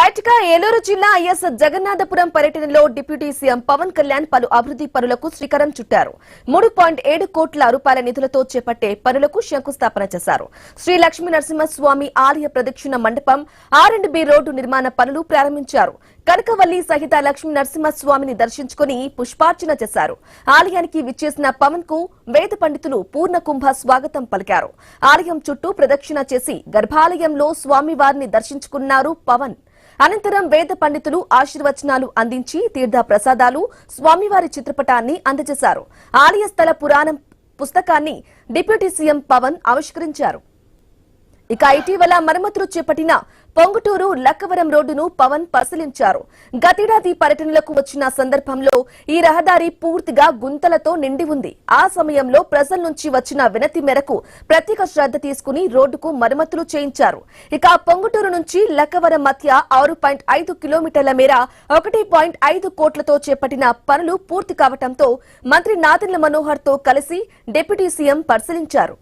Right గా ఏలూరు జిల్లా is Jagannathapuram పర్యటనలో డిప్యూటీ సీఎం పవన్ కళ్యాణ్ పలు అభివృద్ధి పనులకు శ్రీకారం చుట్టారు. 3.7 కోట్ల రూపాయల నిధులతో చేపట్టే పనులకు శంకుస్థాపన చేశారు. శ్రీ లక్ష్మీ నరసింహస్వామి ఆలయ ప్రదక్షిణ మండపం, R&B రోడ్డు నిర్మాణ పనులు ప్రారంభించారు. కనకవల్లి సహిత లక్ష్మీ నరసింహస్వామిని దర్శించుకుని పుష్పార్చన చేశారు. ఆలయానికి విచ్చేసిన పవన్ కు వేద పండితులు పూర్ణ కుంభ స్వాగతం పలికారు. ఆలయం చుట్టూ ప్రదక్షిణ చేసి గర్భాలయంలో స్వామివారిని దర్శించుకున్నారు పవన్. అనంతరం వేద పండితులు ఆశీర్వచనాలు అందించి తీర్థ ప్రసాదాలు, స్వామివారి చిత్రపటాన్ని అందజేశారు. ఆలయ స్థల పురాణం పుస్తకాన్ని డిప్యూటీ సీఎం పవన్ ఆవిష్కరించారు. ఇక ఇటీవల మరమ్మతులు చేపట్టిన పొంగుటూరు లక్కవరం రోడ్డును పవన్ పరిశీలించారు. గతేడాది పర్యటనలకు వచ్చిన సందర్భంలో ఈ రహదారి పూర్తిగా గుంతలతో నిండి ఉంది. ఆ సమయంలో ప్రజల నుంచి వచ్చిన వినతి మేరకు ప్రత్యేక శ్రద్ధ తీసుకుని రోడ్డుకు మరమ్మతులు చేయించారు. ఇక పొంగుటూరు నుంచి లక్కవరం మధ్య 6.5 కిలోమీటర్ల మేర 1.5 కోట్లతో చేపట్టిన పనులు పూర్తి కావడంతో మంత్రి నాదెండ్ల మనోహర్ తో కలిసి డిప్యూటీ సీఎం పరిశీలించారు.